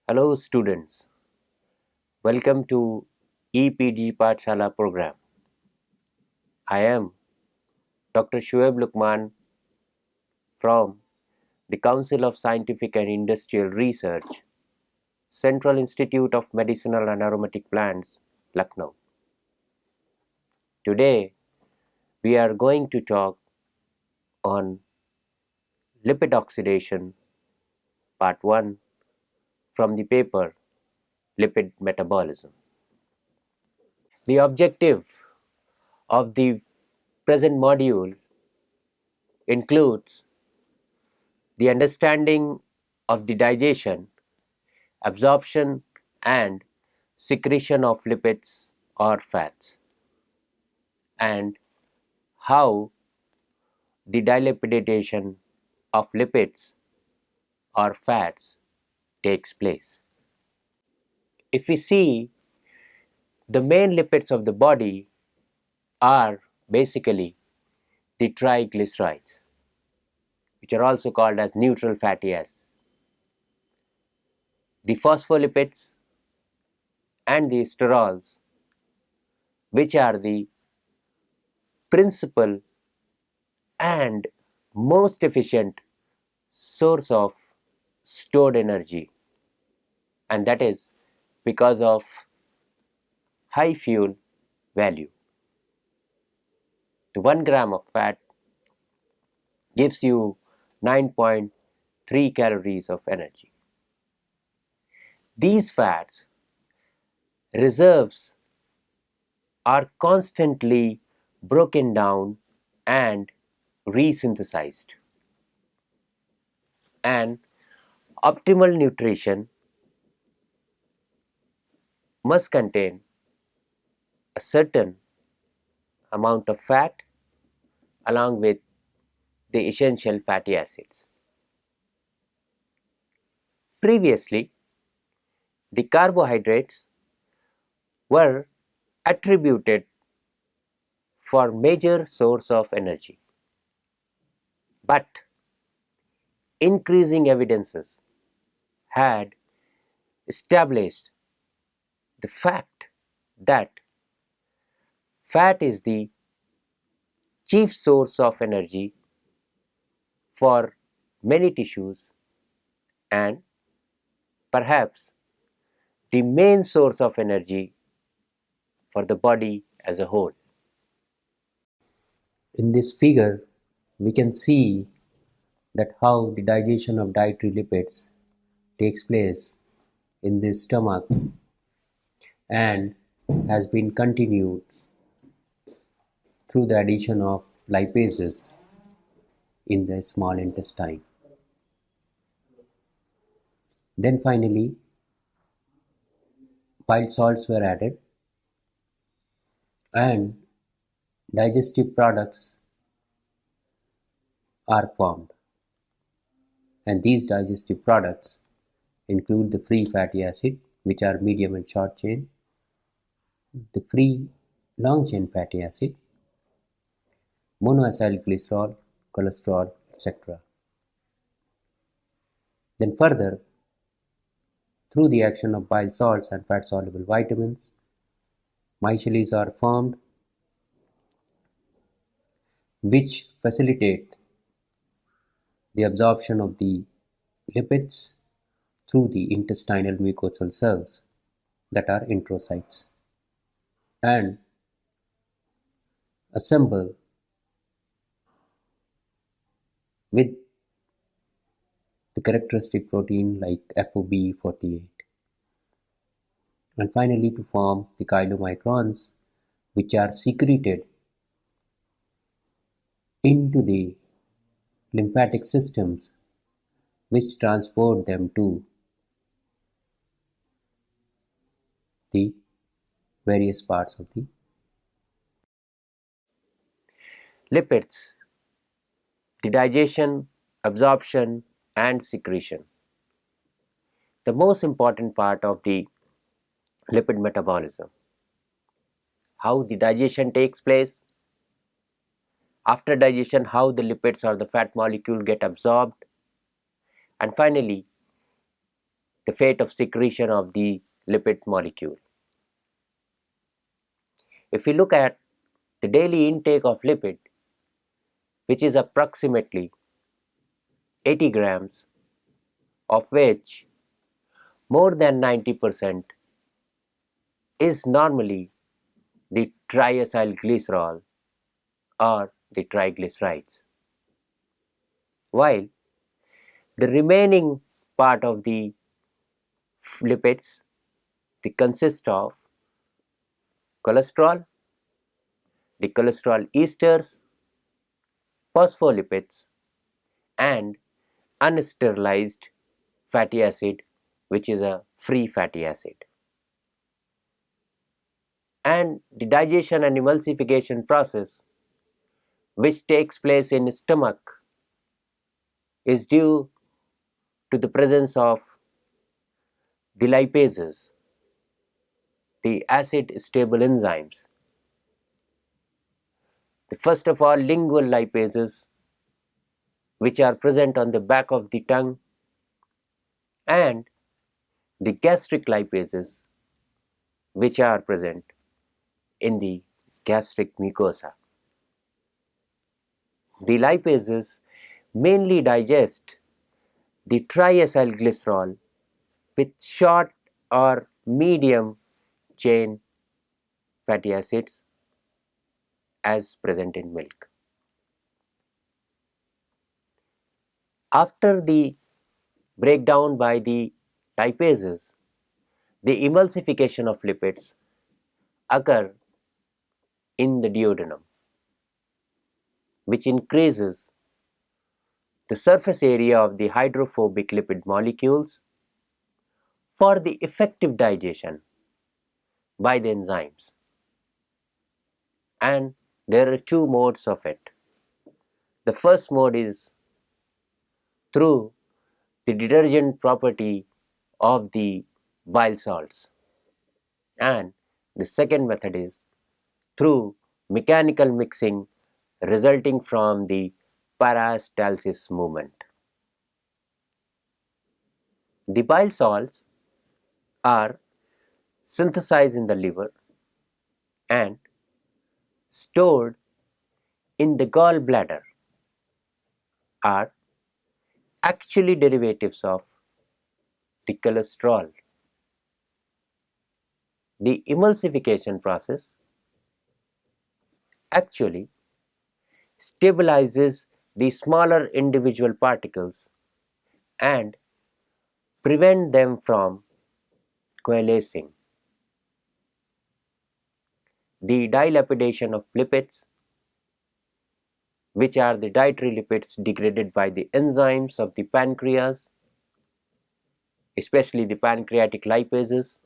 Hello students, welcome to EPG Pathshala program. I am Dr. Shoaib Lukman from the Council of Scientific and Industrial Research, Central Institute of Medicinal and Aromatic Plants, Lucknow. Today we are going to talk on lipid oxidation part 1 from the paper Lipid Metabolism. The objective of the present module includes the understanding of the digestion, absorption and secretion of lipids or fats, and how the dilipidation of lipids or fats takes place. If we see, the main lipids of the body are basically the triglycerides, which are also called as neutral fatty acids, the phospholipids and the sterols, which are the principal and most efficient source of stored energy, and that is because of high fuel value. The 1 gram of fat gives you 9.3 calories of energy. These fats reserves are constantly broken down and resynthesized, and optimal nutrition must contain a certain amount of fat along with the essential fatty acids. Previously, the carbohydrates were attributed for major source of energy, but increasing evidences had established the fact that fat is the chief source of energy for many tissues and perhaps the main source of energy for the body as a whole. In this figure, we can see that how the digestion of dietary lipids takes place in the stomach and has been continued through the addition of lipases in the small intestine. Then finally, bile salts were added and digestive products are formed, and these digestive products include the free fatty acid, which are medium and short chain, the free long chain fatty acid, monoacyl glycerol, cholesterol, etc. Then further, through the action of bile salts and fat soluble vitamins, micelles are formed which facilitate the absorption of the lipids through the intestinal mucosal cells that are enterocytes, and assemble with the characteristic protein like FOB48, and finally to form the chylomicrons, which are secreted into the lymphatic systems, which transport them to the various parts of the lipids, the digestion, absorption and secretion. The most important part of the lipid metabolism, how the digestion takes place, after digestion how the lipids or the fat molecule get absorbed, and finally the fate of secretion of the lipid molecule. If we look at the daily intake of lipid, which is approximately 80 grams, of which more than 90% is normally the triacylglycerol or the triglycerides, while the remaining part of the lipids they consist of cholesterol, the cholesterol esters, phospholipids, and unsterilized fatty acid, which is a free fatty acid. And the digestion and emulsification process, which takes place in stomach, is due to the presence of the lipases, the acid stable enzymes. The first of all, lingual lipases, which are present on the back of the tongue, and the gastric lipases, which are present in the gastric mucosa. The lipases mainly digest the triacylglycerol with short or medium chain fatty acids as present in milk. After the breakdown by the lipases, the emulsification of lipids occur in the duodenum, which increases the surface area of the hydrophobic lipid molecules for the effective digestion by the enzymes. And there are two modes of it. The first mode is through the detergent property of the bile salts, and the second method is through mechanical mixing resulting from the peristalsis movement. The bile salts are synthesized in the liver and stored in the gallbladder, are actually derivatives of the cholesterol. The emulsification process actually stabilizes the smaller individual particles and prevent them from coalescing. The dilapidation of lipids, which are the dietary lipids degraded by the enzymes of the pancreas, especially the pancreatic lipases,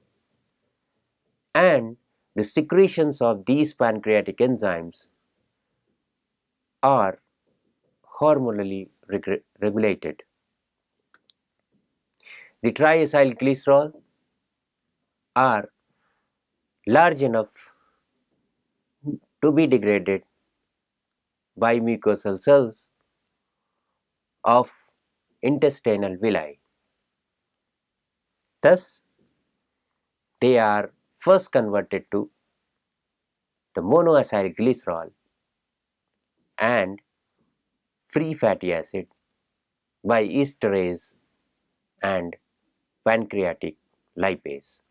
and the secretions of these pancreatic enzymes are hormonally regulated. The triacylglycerol are large enough to be degraded by mucosal cells of intestinal villi. Thus, they are first converted to the monoacylglycerol and free fatty acid by esterase and pancreatic lipase.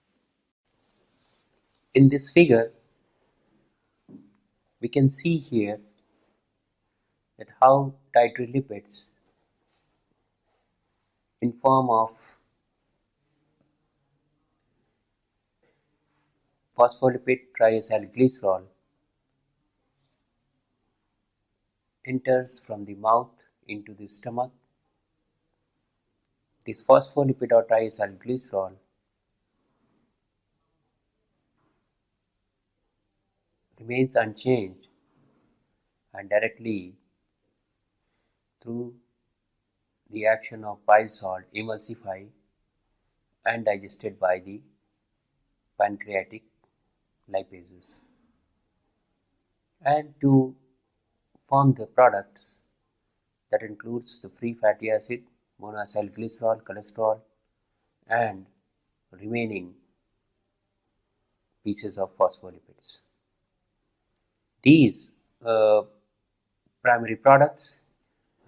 In this figure, we can see here that how dietary lipids in form of phospholipid triacylglycerol enters from the mouth into the stomach. This phospholipid or triacylglycerol remains unchanged and directly through the action of bile salt emulsify and digested by the pancreatic lipases. And to form the products that includes the free fatty acid, monoacylglycerol, cholesterol, and remaining pieces of phospholipids. These primary products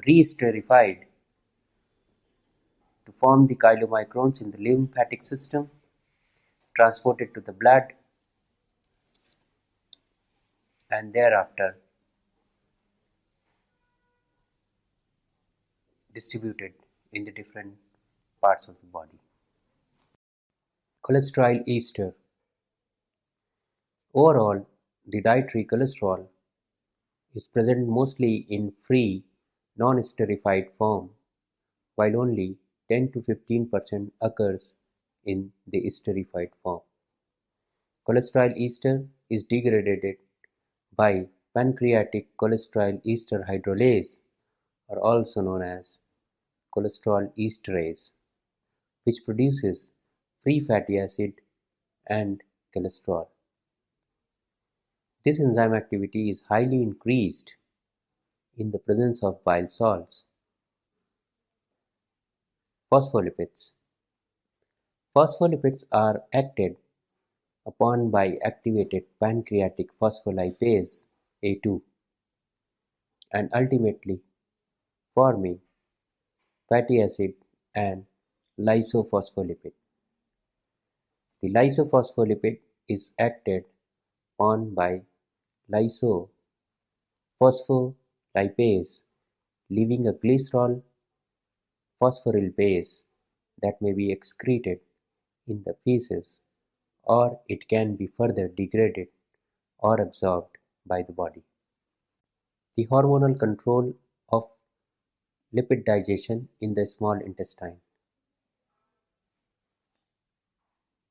re-esterified to form the chylomicrons in the lymphatic system, transported to the blood, and thereafter distributed in the different parts of the body. Cholesterol ester. Overall, the dietary cholesterol is present mostly in free, non-esterified form, while only 10 to 15% occurs in the esterified form. Cholesterol ester is degraded by pancreatic cholesterol ester hydrolase, or also known as cholesterol esterase, which produces free fatty acid and cholesterol. This enzyme activity is highly increased in the presence of bile salts. Phospholipids. Phospholipids are acted upon by activated pancreatic phospholipase A2 and ultimately forming fatty acid and lysophospholipid. The lysophospholipid is acted on by lysophospholipase, leaving a glycerol phosphoryl base that may be excreted in the feces, or it can be further degraded or absorbed by the body. The hormonal control of lipid digestion in the small intestine.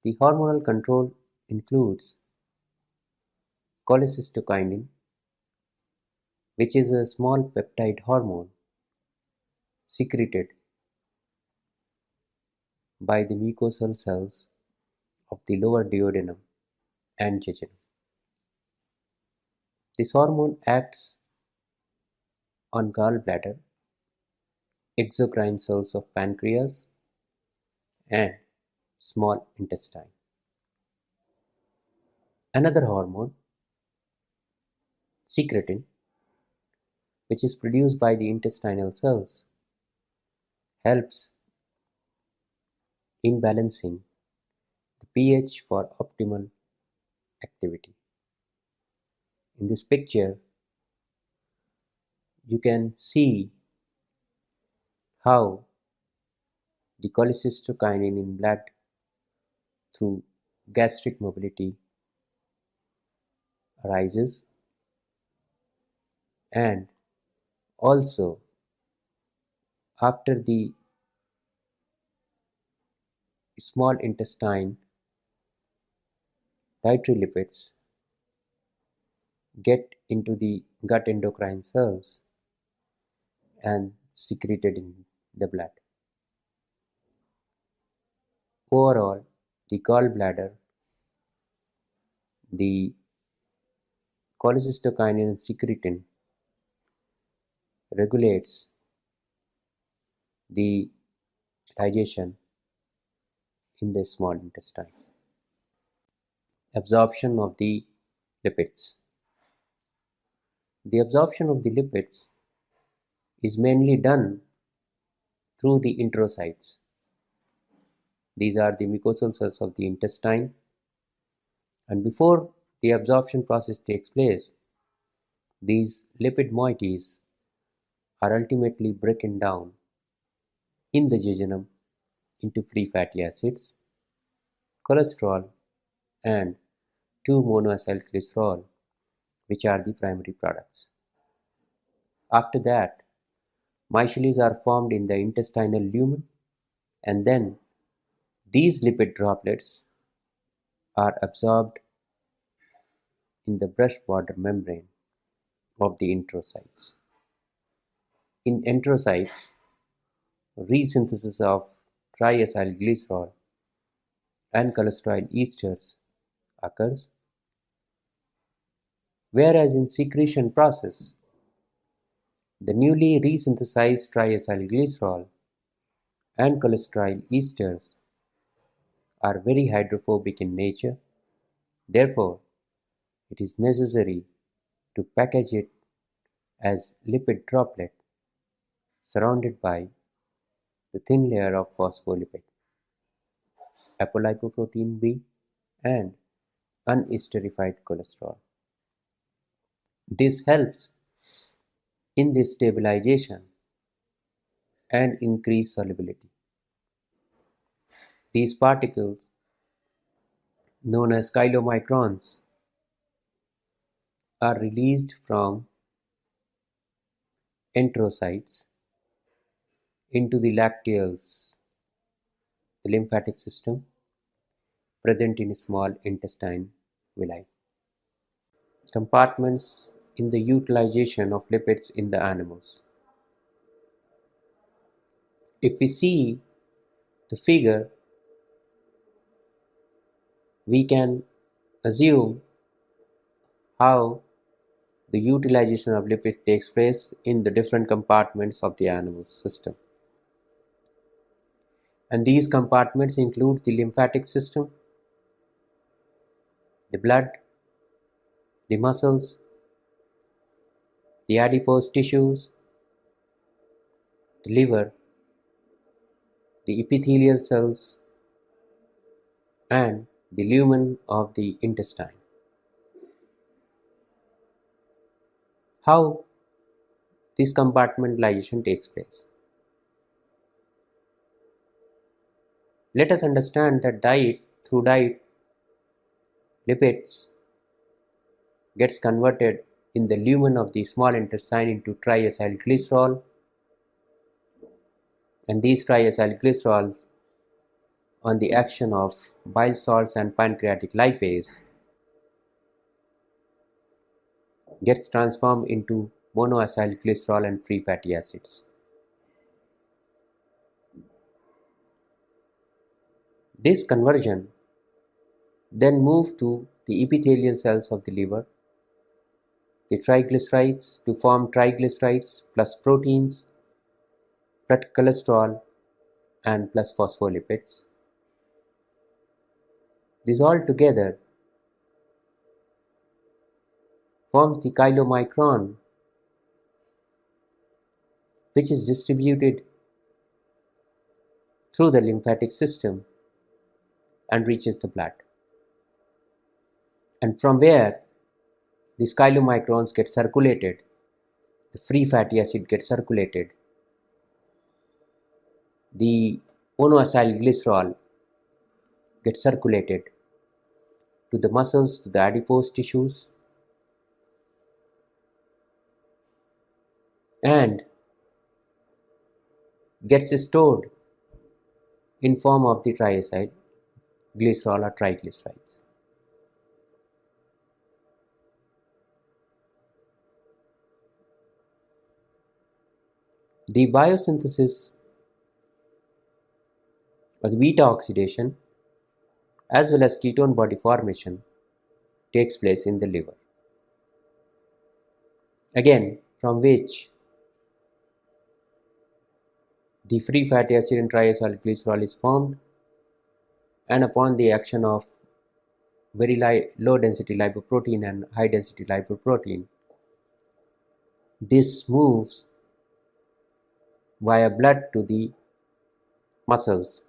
The hormonal control includes cholecystokinin, which is a small peptide hormone secreted by the mucosal cells of the lower duodenum and jejunum. This hormone acts on gallbladder, exocrine cells of pancreas, and small intestine. Another hormone, secretin, which is produced by the intestinal cells, helps in balancing the pH for optimal activity. In this picture, you can see how the cholecystokinin in blood through gastric mobility arises, and also after the small intestine, dietary lipids get into the gut endocrine cells and secreted in the blood. Overall, the gallbladder, the cholecystokinin and secretin regulates the digestion in the small intestine. Absorption of the lipids. The absorption of the lipids is mainly done through the enterocytes. These are the mucosal cells of the intestine, and before the absorption process takes place, these lipid moieties are ultimately broken down in the jejunum into free fatty acids, cholesterol, and 2-monoacylglycerol, which are the primary products. After that, micelles are formed in the intestinal lumen, and then these lipid droplets are absorbed in the brush border membrane of the enterocytes. In enterocytes, resynthesis of triacylglycerol and cholesterol esters occurs, whereas in secretion process, the newly resynthesized triacylglycerol and cholesterol esters are very hydrophobic in nature. Therefore, it is necessary to package it as lipid droplet surrounded by the thin layer of phospholipid, apolipoprotein B, and unesterified cholesterol. This helps in the stabilization and increased solubility. These particles, known as chylomicrons, are released from enterocytes into the lacteals, the lymphatic system, present in small intestine villi. Compartments in the utilization of lipids in the animals. If we see the figure, we can assume how the utilization of lipid takes place in the different compartments of the animal system. And these compartments include the lymphatic system, the blood, the muscles, the adipose tissues, the liver, the epithelial cells, and the lumen of the intestine. How this compartmentalization takes place? Let us understand that through diet, lipids gets converted in the lumen of the small intestine into triacylglycerol, and these triacylglycerols, on the action of bile salts and pancreatic lipase, gets transformed into monoacylglycerol and free fatty acids. This conversion then moves to the epithelial cells of the liver, the triglycerides, to form triglycerides plus proteins, plus cholesterol, and plus phospholipids. This all together forms the chylomicron, which is distributed through the lymphatic system and reaches the blood. And from where these chylomicrons get circulated, the free fatty acid gets circulated, the monoacylglycerol gets circulated to the muscles, to the adipose tissues, and gets stored in form of the triacylglycerol or triglycerides. The biosynthesis or the beta oxidation as well as ketone body formation takes place in the liver, again from which the free fatty acid and triacylglycerol is formed, and upon the action of very low density lipoprotein and high density lipoprotein, this moves via blood to the muscles,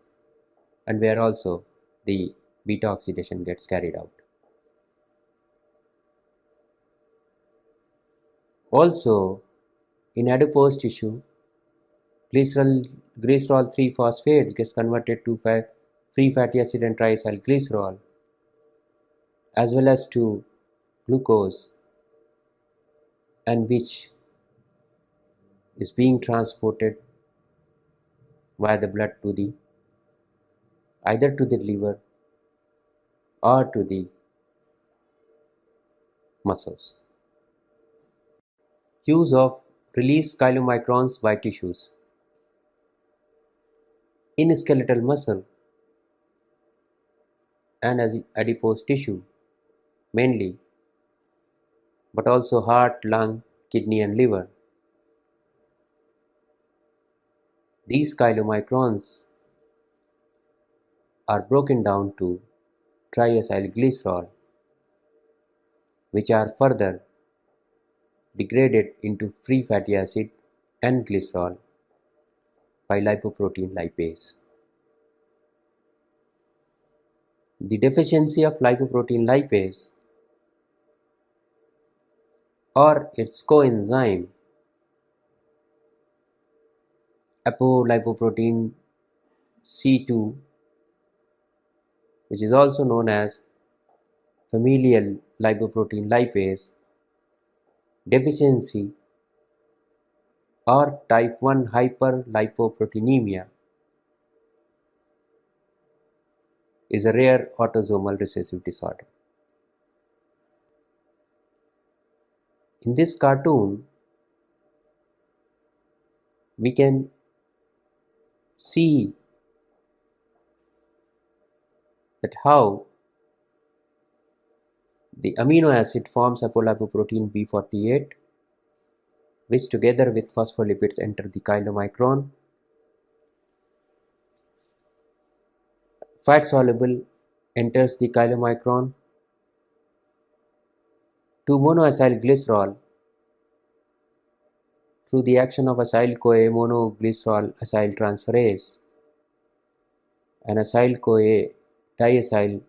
and where also the beta oxidation gets carried out. Also, in adipose tissue, glycerol 3-phosphates gets converted to free fatty acid and triacylglycerol, as well as to glucose, and which is being transported via the blood to the either to the liver or to the muscles. Use of released chylomicrons by tissues. In skeletal muscle and as adipose tissue mainly, but also heart, lung, kidney and liver, these chylomicrons are broken down to triacylglycerol, which are further degraded into free fatty acid and glycerol by lipoprotein lipase. The deficiency of lipoprotein lipase or its coenzyme apolipoprotein C2, which is also known as familial lipoprotein lipase deficiency or type 1 hyperlipoproteinemia, is a rare autosomal recessive disorder. In this cartoon, we can see that how the amino acid forms apolipoprotein B48, which together with phospholipids enter the chylomicron. Fat soluble enters the chylomicron. 2-monoacylglycerol through the action of acyl-CoA monoglycerol acyltransferase and acyl-CoA diacylglycerol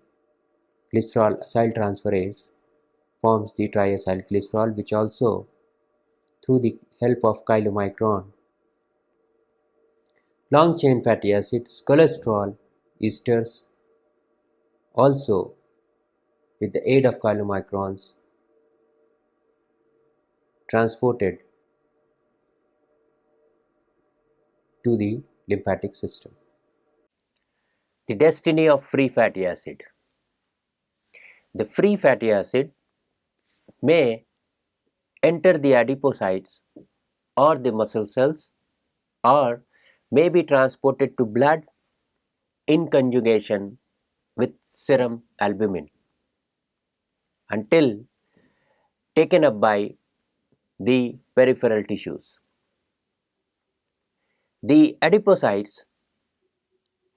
acyltransferase forms the triacylglycerol, which also through the help of chylomicron. Long chain fatty acids, cholesterol, esters also with the aid of chylomicrons transported to the lymphatic system. The destiny of free fatty acid. The free fatty acid may enter the adipocytes or the muscle cells or may be transported to blood in conjugation with serum albumin until taken up by the peripheral tissues. The adipocytes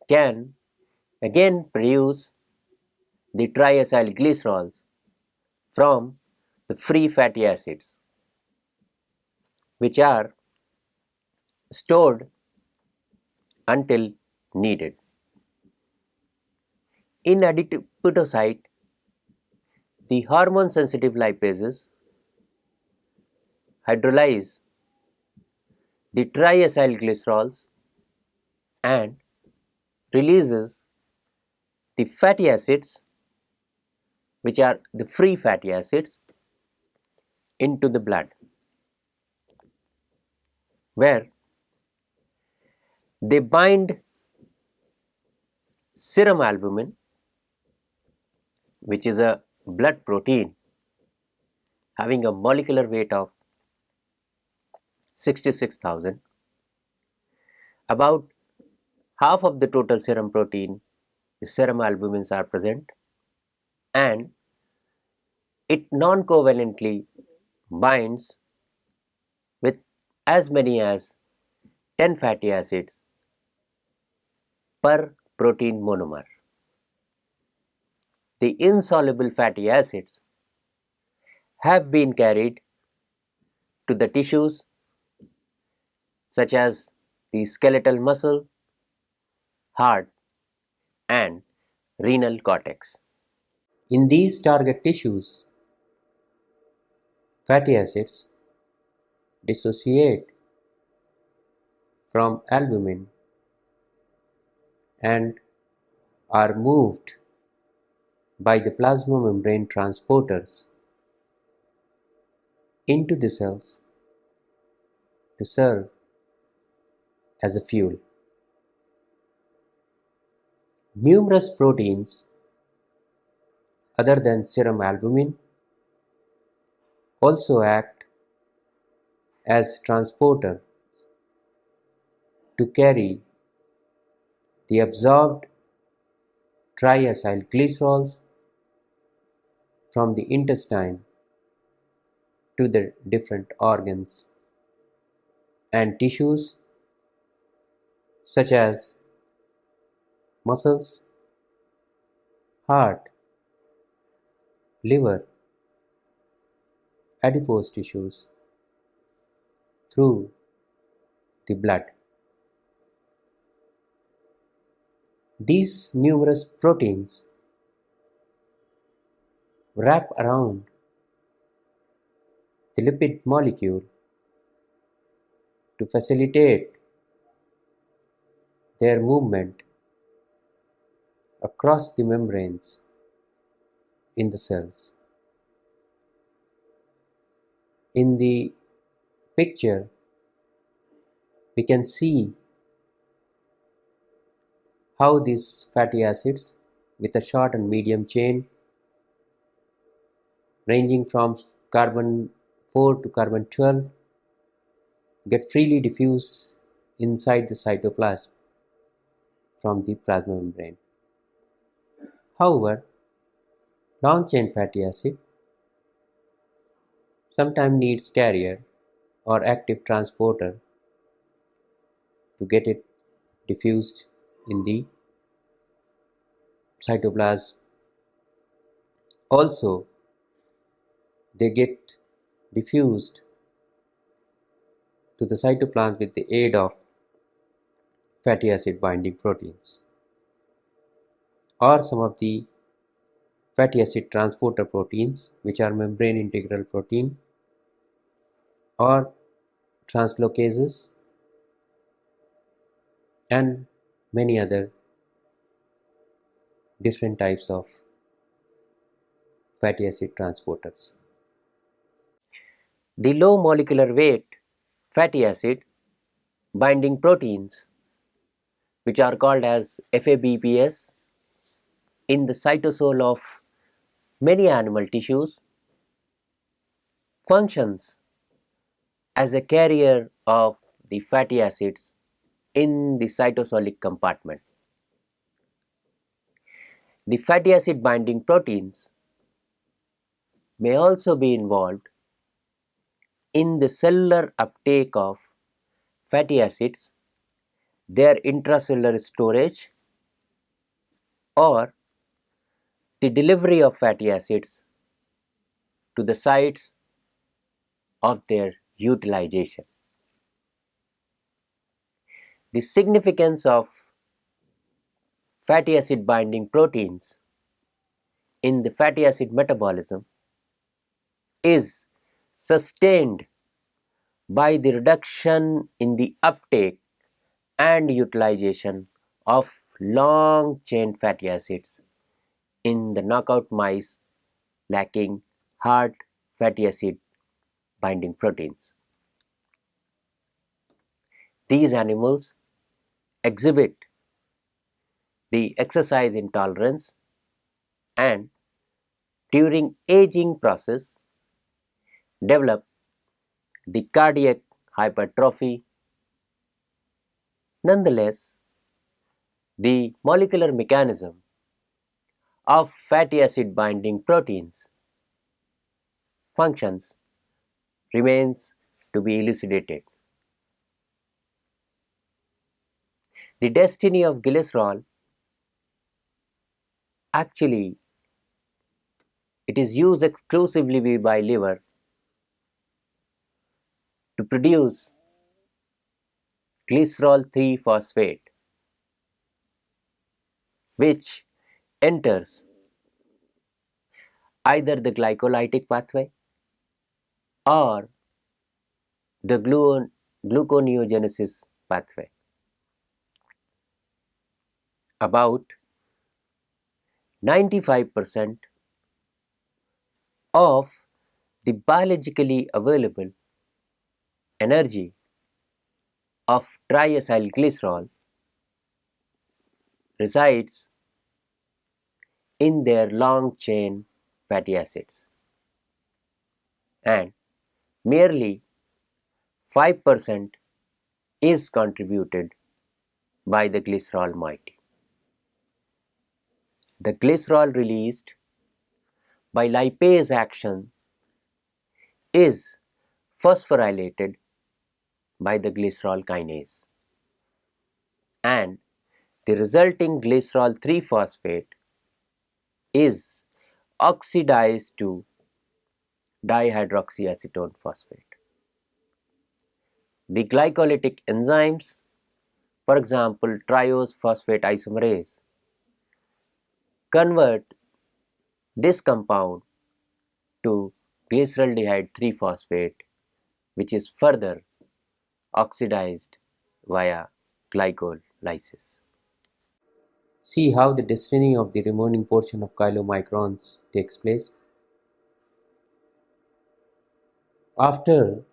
can again produce the triacylglycerols from the free fatty acids, which are stored until needed. In adipocyte, the hormone sensitive lipases hydrolyze the triacylglycerols and releases the fatty acids, which are the free fatty acids, into the blood, where they bind serum albumin, which is a blood protein having a molecular weight of 66,000. About half of the total serum protein, the serum albumins are present, and it non-covalently binds with as many as 10 fatty acids per protein monomer. The insoluble fatty acids have been carried to the tissues such as the skeletal muscle, heart, and renal cortex. In these target tissues, fatty acids dissociate from albumin and are moved by the plasma membrane transporters into the cells to serve as a fuel. Numerous proteins other than serum albumin also act as transporters to carry the absorbed triacylglycerols from the intestine to the different organs and tissues such as muscles, heart, liver, adipose tissues through the blood. These numerous proteins wrap around the lipid molecule to facilitate their movement across the membranes in the cells. In the picture, we can see how these fatty acids with a short and medium chain ranging from carbon 4 to carbon 12 get freely diffused inside the cytoplasm from the plasma membrane. However, long chain fatty acid sometimes needs carrier or active transporter to get it diffused in the cytoplasm. Also, they get diffused to the cytoplasm with the aid of fatty acid binding proteins or some of the fatty acid transporter proteins, which are membrane integral protein or translocases and many other different types of fatty acid transporters. The low molecular weight fatty acid binding proteins, which are called as FABPS, in the cytosol of many animal tissues, functions as a carrier of the fatty acids in the cytosolic compartment. The fatty acid binding proteins may also be involved in the cellular uptake of fatty acids, their intracellular storage, or the delivery of fatty acids to the sites of their utilization. The significance of fatty acid binding proteins in the fatty acid metabolism is sustained by the reduction in the uptake and utilization of long chain fatty acids in the knockout mice lacking hard fatty acid binding proteins. These animals exhibit the exercise intolerance and during aging process develop the cardiac hypertrophy. Nonetheless, the molecular mechanism of fatty acid binding proteins functions remains to be elucidated. The destiny of glycerol, actually it is used exclusively by liver to produce glycerol 3 phosphate, which enters either the glycolytic pathway or the gluconeogenesis pathway. About 95% of the biologically available energy of triacylglycerol resides in their long chain fatty acids, and merely 5% is contributed by the glycerol moiety. The glycerol released by lipase action is phosphorylated by the glycerol kinase, and the resulting glycerol 3 phosphate is oxidized to dihydroxyacetone phosphate. The glycolytic enzymes, for example triose phosphate isomerase, convert this compound to glyceraldehyde 3-phosphate, which is further oxidized via glycolysis. See how the destiny of the remaining portion of chylomicrons takes place. After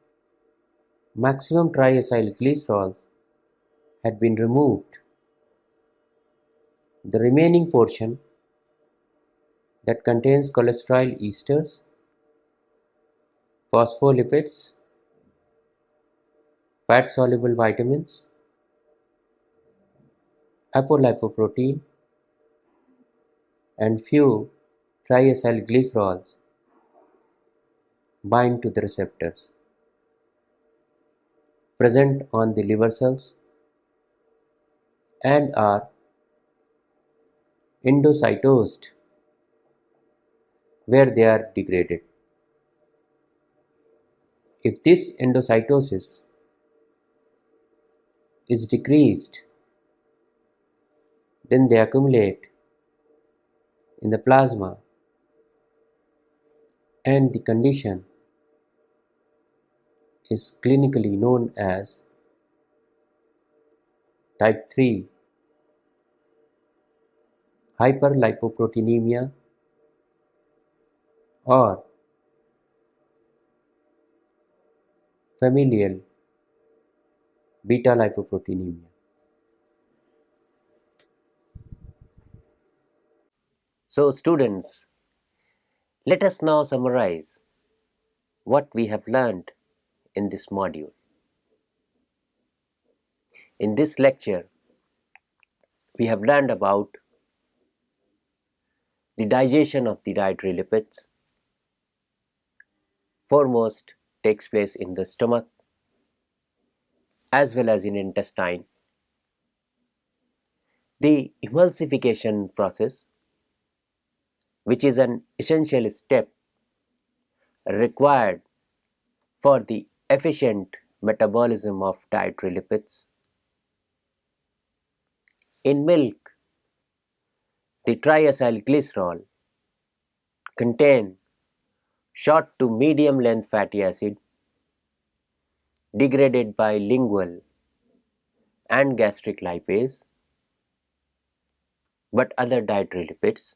maximum triacylglycerol had been removed, the remaining portion that contains cholesterol esters, phospholipids, fat-soluble vitamins, apolipoprotein, and few triacylglycerols bind to the receptors present on the liver cells and are endocytosed where they are degraded. If this endocytosis is decreased, then they accumulate in the plasma, and the condition is clinically known as type 3 hyperlipoproteinemia or familial beta-lipoproteinemia. So students, let us now summarize what we have learned in this module. In this lecture, we have learned about the digestion of the dietary lipids. Foremost takes place in the stomach as well as in intestine. The emulsification process, which is an essential step required for the efficient metabolism of dietary lipids. In milk, the triacylglycerol contain short to medium length fatty acid degraded by lingual and gastric lipase, but other dietary lipids,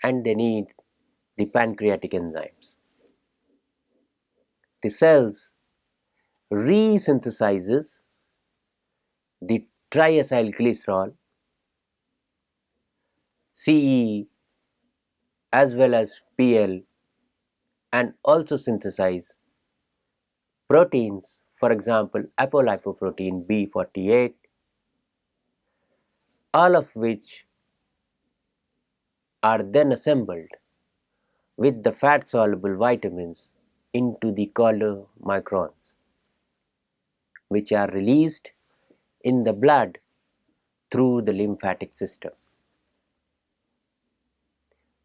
and they need the pancreatic enzymes. The cells resynthesizes the triacylglycerol, CE as well as PL, and also synthesize proteins, for example apolipoprotein B48, all of which are then assembled with the fat-soluble vitamins into the chylomicrons, which are released in the blood through the lymphatic system.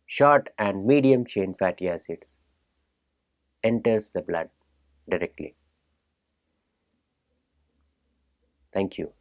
Short and medium chain fatty acids enters the blood directly. Thank you.